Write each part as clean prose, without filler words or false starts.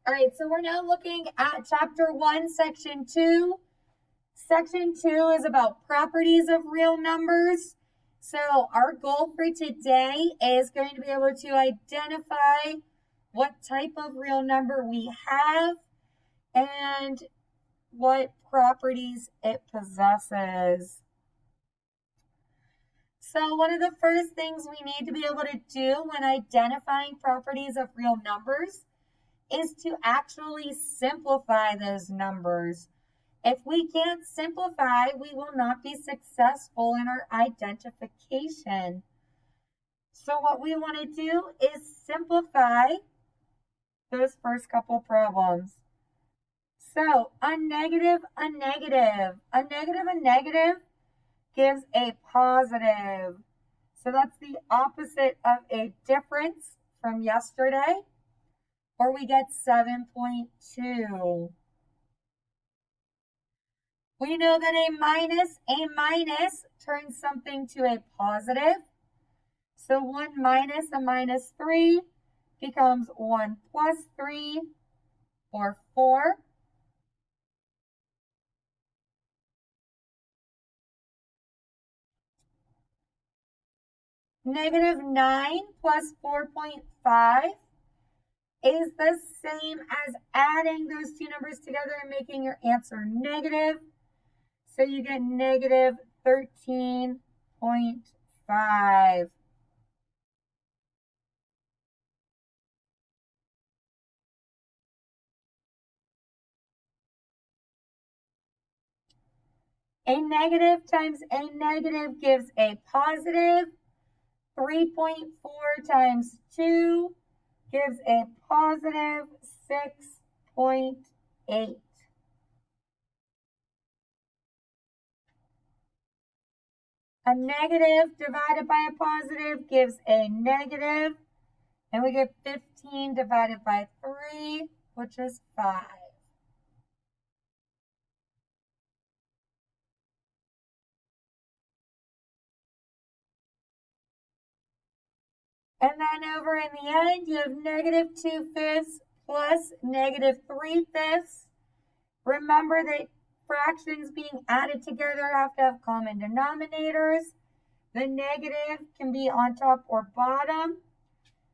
All right, so we're now looking at Chapter 1, Section 2. Section 2 is about properties of real numbers. So our goal for today is going to be able to identify what type of real number we have and what properties it possesses. So one of the first things we need to be able to do when identifying properties of real numbers is to actually simplify those numbers. If we can't simplify, we will not be successful in our identification. So what we want to do is simplify those first couple problems. So a negative gives a positive. So that's the opposite of a difference from yesterday, or we get 7.2. We know that a minus turns something to a positive. So 1 minus a minus 3 becomes 1 plus 3, or 4. Negative 9 plus 4.5 is the same as adding those two numbers together and making your answer negative. So you get negative 13.5. A negative times a negative gives a positive. 3.4 times 2 gives a positive 6.8. A negative divided by a positive gives a negative, and we get 15 divided by 3, which is 5. And then over in the end, you have negative 2/5 plus negative 3/5. Remember that fractions being added together have to have common denominators. The negative can be on top or bottom.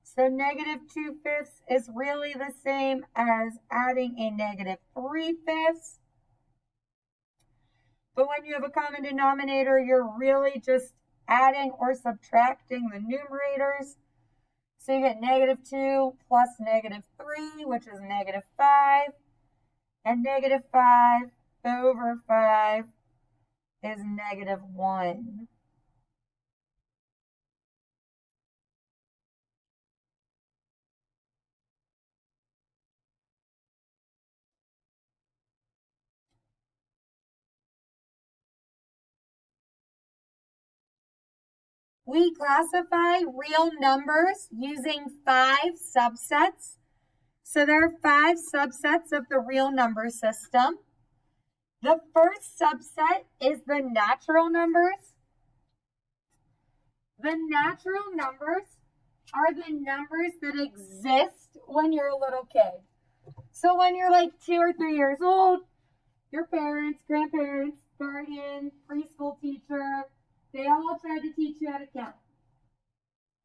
So negative 2/5 is really the same as adding a negative 3/5. But when you have a common denominator, you're really just adding or subtracting the numerators. So you get negative 2 plus negative 3, which is negative 5. And negative 5 over 5 is negative 1. We classify real numbers using 5 subsets. So there are 5 subsets of the real number system. The first subset is the natural numbers. The natural numbers are the numbers that exist when you're a little kid. So when you're like 2 or 3 years old, your parents, grandparents, guardian, preschool teacher, they all tried to teach you how to count.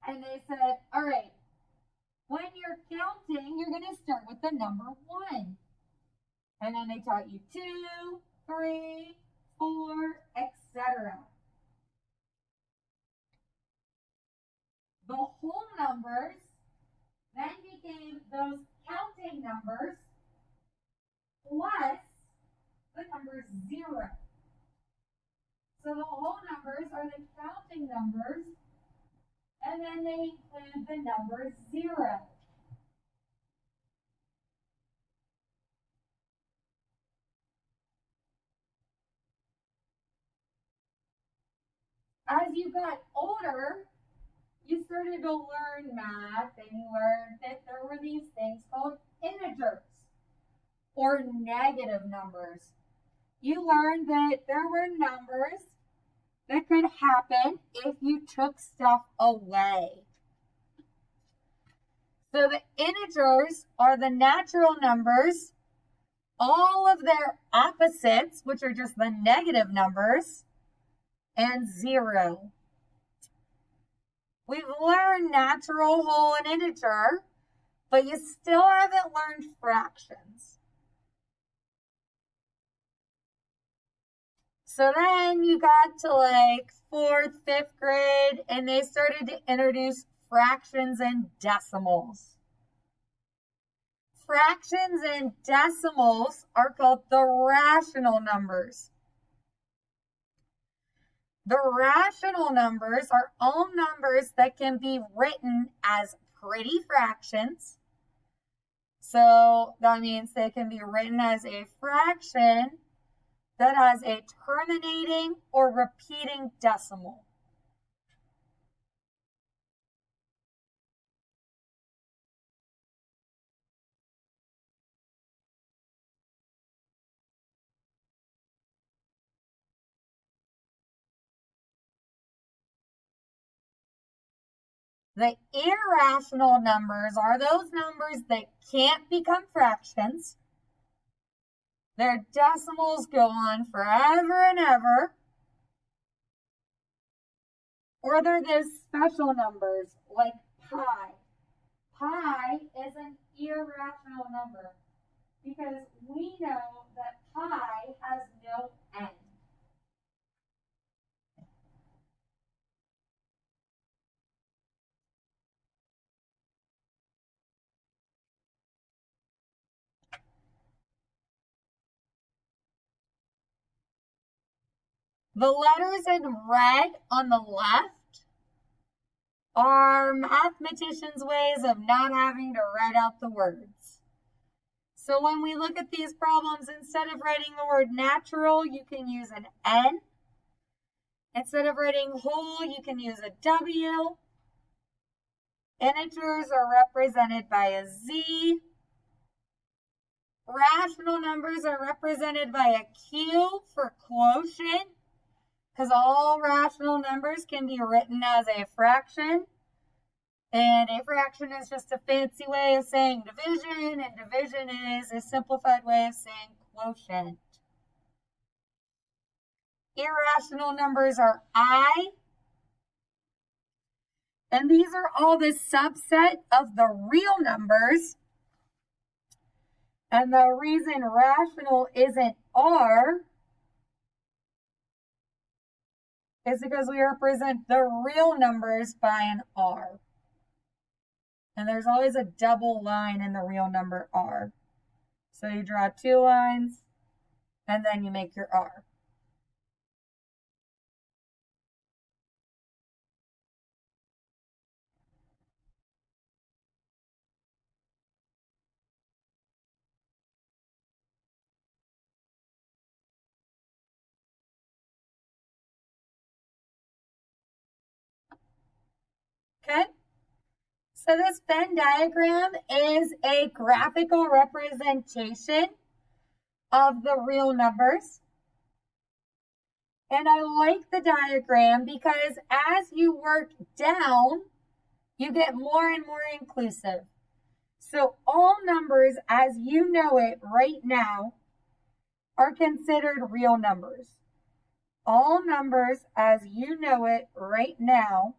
And they said, all right, when you're counting, you're going to start with the number 1. And then they taught you 2, 3, 4, etc. The whole numbers then became those counting numbers plus the number 0. So the whole numbers are the counting numbers, and then they include the number 0. As you got older, you started to learn math, and you learned that there were these things called integers or negative numbers. You learned that there were numbers that could happen if you took stuff away. So the integers are the natural numbers, all of their opposites, which are just the negative numbers, and 0. We've learned natural, whole, and integer, but you still haven't learned fractions. So then you got to like 4th, 5th grade, and they started to introduce fractions and decimals. Fractions and decimals are called the rational numbers. The rational numbers are all numbers that can be written as pretty fractions. So that means they can be written as a fraction that has a terminating or repeating decimal. The irrational numbers are those numbers that can't become fractions. Their decimals go on forever and ever. Or they're those special numbers like pi. Pi is an irrational number because we know that pi has no end. The letters in red on the left are mathematicians' ways of not having to write out the words. So when we look at these problems, instead of writing the word natural, you can use an N. Instead of writing whole, you can use a W. Integers are represented by a Z. Rational numbers are represented by a Q for quotient, because all rational numbers can be written as a fraction. And a fraction is just a fancy way of saying division, and division is a simplified way of saying quotient. Irrational numbers are I, and these are all the subset of the real numbers. And the reason rational isn't R is because we represent the real numbers by an R. And there's always a double line in the real number R. So you draw 2 lines, and then you make your R. Okay? So this Venn diagram is a graphical representation of the real numbers. And I like the diagram because as you work down, you get more and more inclusive. So all numbers as you know it right now are considered real numbers. All numbers as you know it right now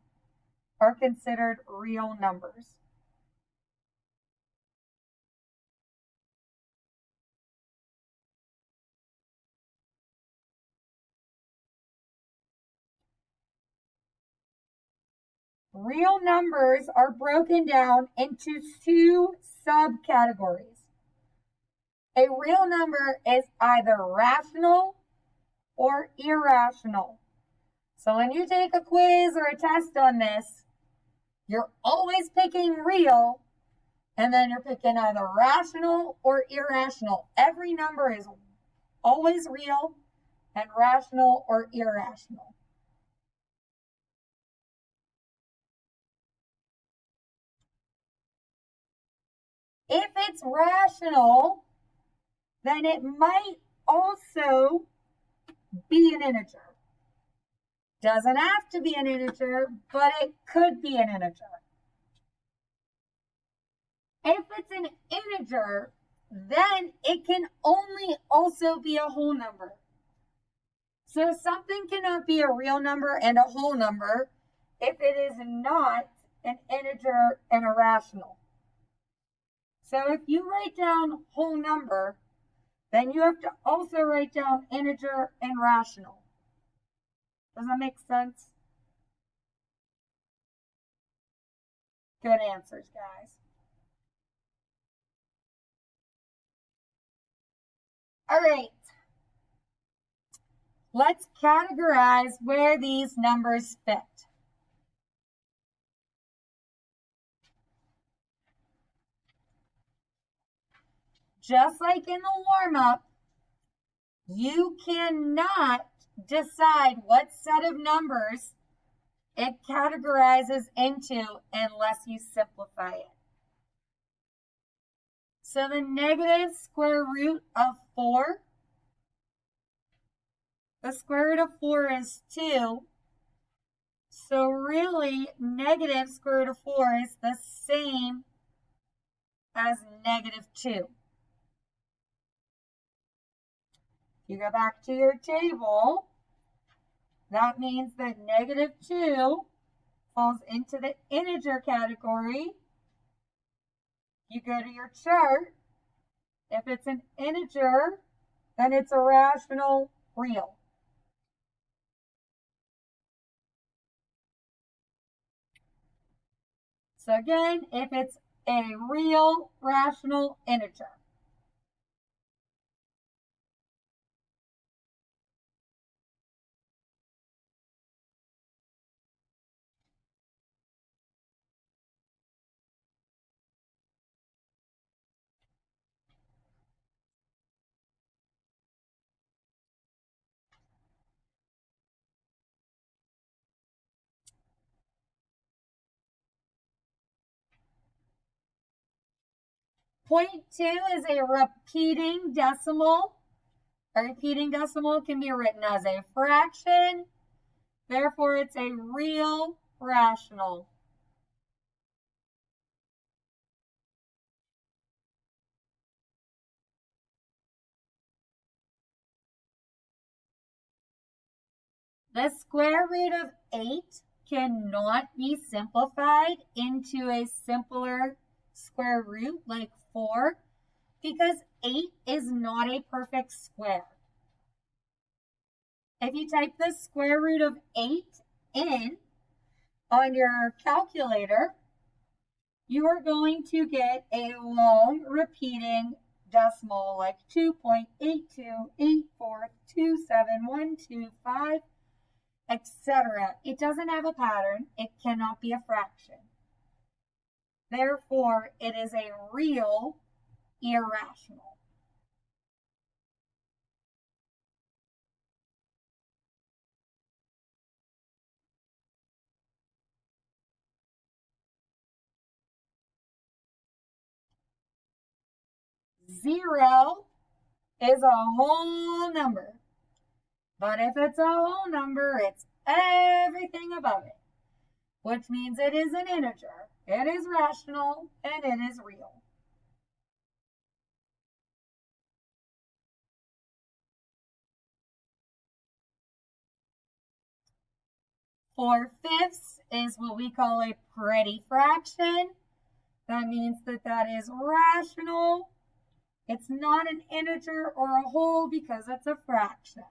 are considered real numbers. Real numbers are broken down into 2 subcategories. A real number is either rational or irrational. So when you take a quiz or a test on this, you're always picking real, and then you're picking either rational or irrational. Every number is always real and rational or irrational. If it's rational, then it might also be an integer. Doesn't have to be an integer, but it could be an integer. If it's an integer, then it can only also be a whole number. So something cannot be a real number and a whole number if it is not an integer and a rational. So if you write down whole number, then you have to also write down integer and rational. Does that make sense? Good answers, guys. All right. Let's categorize where these numbers fit. Just like in the warm-up, you cannot decide what set of numbers it categorizes into unless you simplify it. So the negative square root of 4, the square root of 4 is 2. So really, negative square root of 4 is the same as negative 2. You go back to your table, that means that negative 2 falls into the integer category. You go to your chart. If it's an integer, then it's a rational real. So again, if it's a real rational integer. Point 2 is a repeating decimal. A repeating decimal can be written as a fraction. Therefore, it's a real rational. The square root of 8 cannot be simplified into a simpler square root like 4 because 8 is not a perfect square. If you type the square root of 8 in on your calculator, you are going to get a long repeating decimal like 2.8284271225, etc. It doesn't have a pattern. It cannot be a fraction. Therefore, it is a real irrational. Zero is a whole number. But if it's a whole number, it's everything above it, which means it is an integer, it is rational, and it is real. Four-fifths is what we call a pretty fraction. That means that that is rational. It's not an integer or a whole because it's a fraction.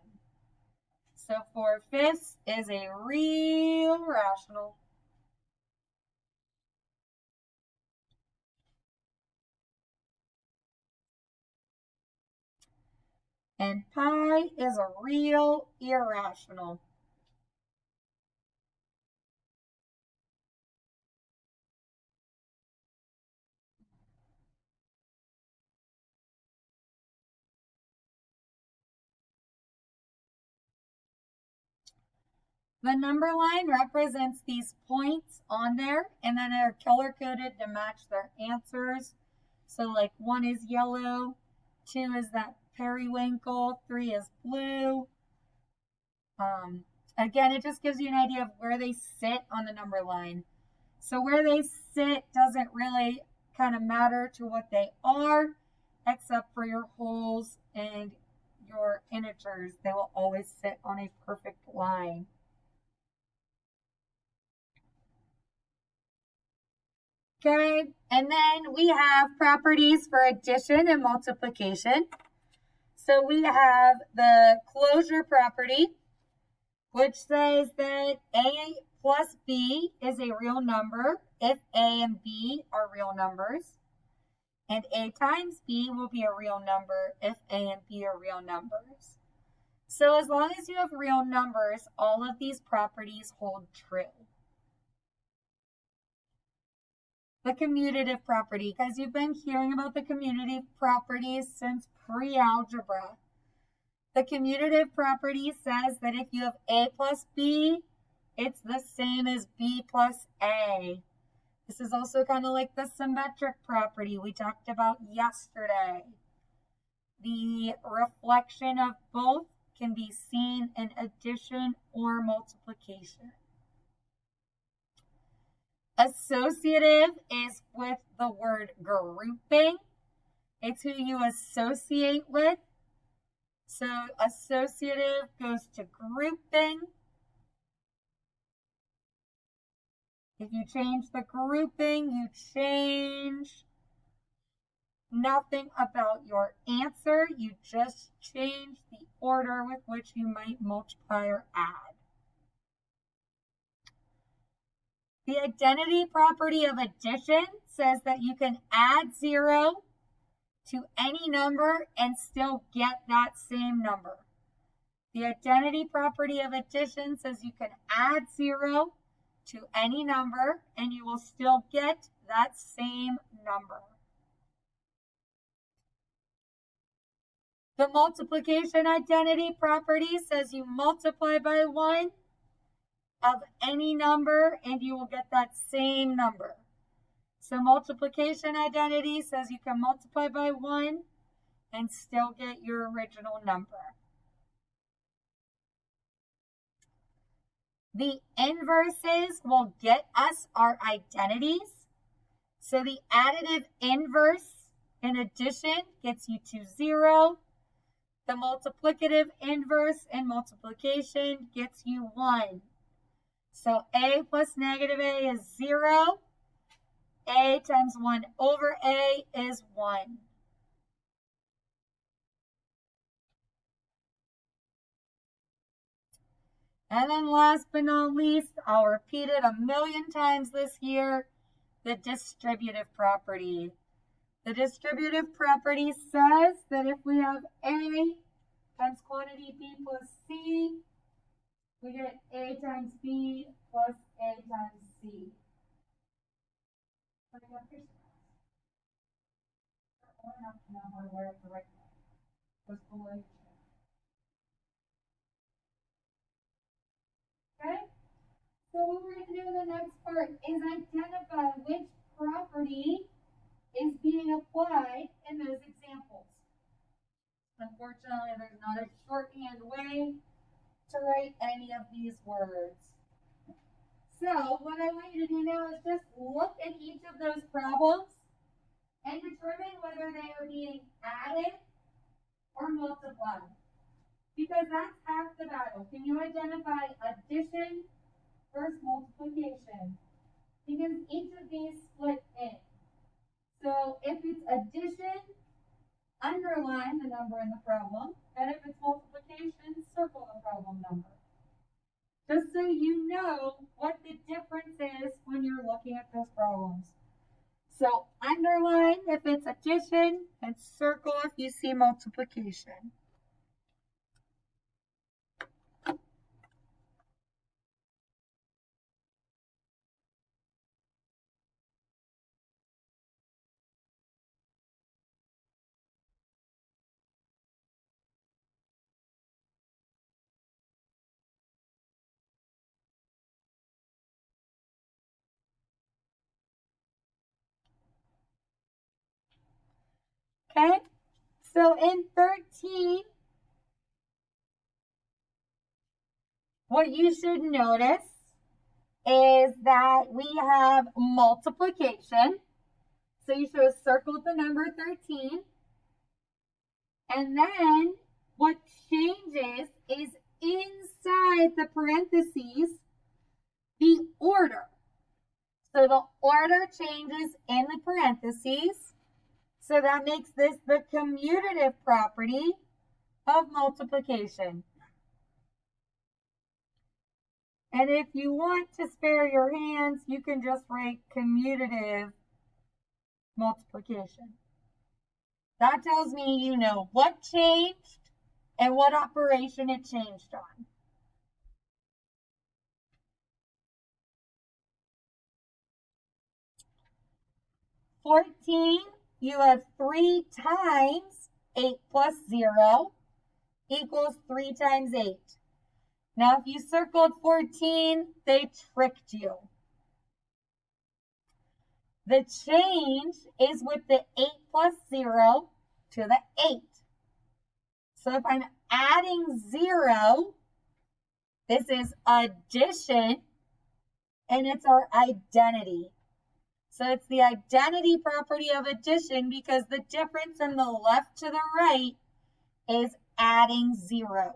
So 4/5 is a real rational. And pi is a real irrational. The number line represents these points on there, and then they're color-coded to match their answers. So like 1 is yellow, 2 is that periwinkle, 3 is blue. Again, it just gives you an idea of where they sit on the number line. So where they sit doesn't really kind of matter to what they are, except for your wholes and your integers. They will always sit on a perfect line. Okay, and then we have properties for addition and multiplication. So we have the closure property, which says that A plus B is a real number if A and B are real numbers. And A times B will be a real number if A and B are real numbers. So as long as you have real numbers, all of these properties hold true. The commutative property, because you've been hearing about the commutative properties since pre-algebra. The commutative property says that if you have A plus B, it's the same as B plus A. This is also kind of like the symmetric property we talked about yesterday. The reflection of both can be seen in addition or multiplication. Associative is with the word grouping. It's who you associate with. So associative goes to grouping. If you change the grouping, you change nothing about your answer. You just change the order with which you might multiply or add. The identity property of addition says that you can add 0 to any number and still get that same number. The identity property of addition says you can add 0 to any number and you will still get that same number. The multiplication identity property says you multiply by 1 of any number and you will get that same number. So multiplication identity says you can multiply by 1 and still get your original number. The inverses will get us our identities. So the additive inverse in addition gets you to 0. The multiplicative inverse in multiplication gets you 1. So A plus negative A is 0. A times 1 over A is 1. And then last but not least, I'll repeat it a million times this year, the distributive property. The distributive property says that if we have A times quantity B plus C, we get A times B plus A times C. Okay? So what we're going to do in the next part is identify which property is being applied in those examples. Unfortunately, there's not a shorthand way to write any of these words. So what I want you to do now is just look at each of those problems and determine whether they are being added or multiplied. Because that's half the battle. Can you identify addition versus multiplication? Because each of these split in. So if it's addition, underline the number in the problem. And if it's multiplication, circle the problem number. Just so you know what the difference is when you're looking at those problems. So underline if it's addition and circle if you see multiplication. Okay, so in 13, what you should notice is that we have multiplication. So you should have circled the number 13. And then what changes is inside the parentheses, the order. So the order changes in the parentheses. So that makes this the commutative property of multiplication. And if you want to spare your hands, you can just write commutative multiplication. That tells me you know what changed and what operation it changed on. $14, you have 3 times 8 plus 0 equals 3 times 8. Now, if you circled 14, they tricked you. The change is with the 8 plus 0 to the 8. So if I'm adding 0, this is addition, and it's our identity. So it's the identity property of addition because the difference from the left to the right is adding 0.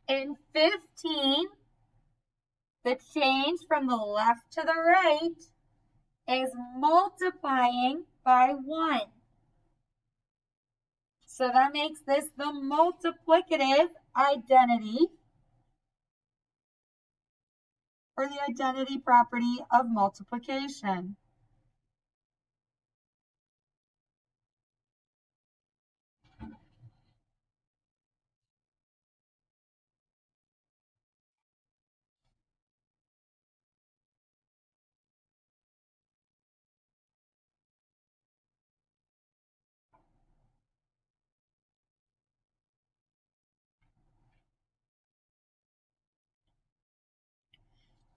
In 15, the change from the left to the right is multiplying by 1. So that makes this the multiplicative identity, or the identity property of multiplication.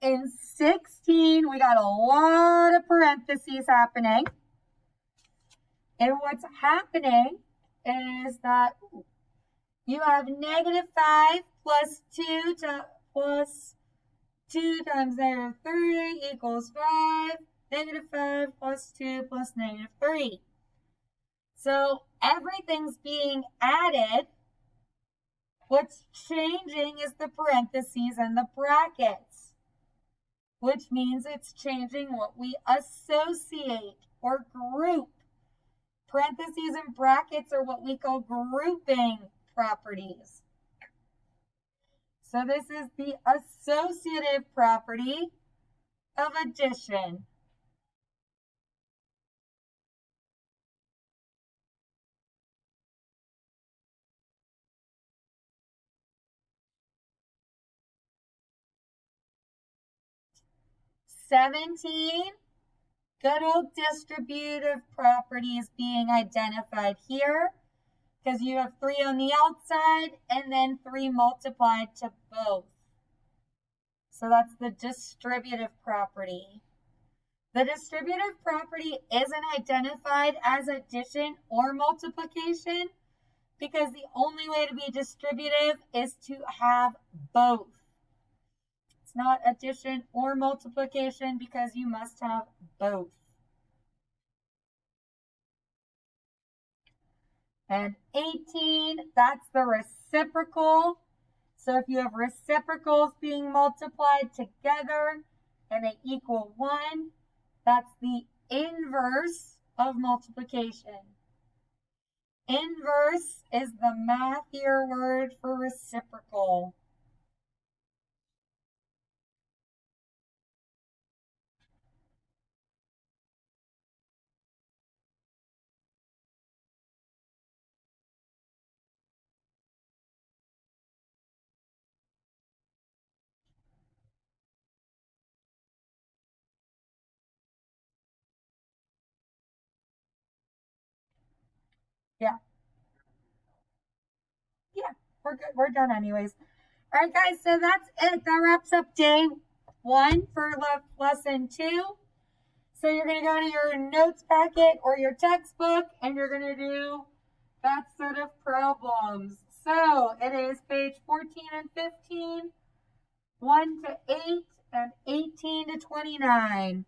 In 16, we got a lot of parentheses happening. And what's happening is that you have negative 5 plus 2 plus 2 times negative 3 equals 5. Negative 5 plus 2 plus negative 3. So everything's being added. What's changing is the parentheses and the brackets, which means it's changing what we associate or group. Parentheses and brackets are what we call grouping properties. So this is the associative property of addition. $17, good old distributive property is being identified here because you have 3 on the outside and then 3 multiplied to both. So that's the distributive property. The distributive property isn't identified as addition or multiplication because the only way to be distributive is to have both. It's not addition or multiplication because you must have both. And 18, that's the reciprocal. So if you have reciprocals being multiplied together and they equal 1, that's the inverse of multiplication. Inverse is the mathier word for reciprocal. Yeah. Yeah, we're good. We're done anyways. All right, guys, so that's it. That wraps up day 1 for lesson 2. So you're going to go to your notes packet or your textbook, and you're going to do that set of problems. So it is page 14 and 15, 1 to 8, and 18 to 29.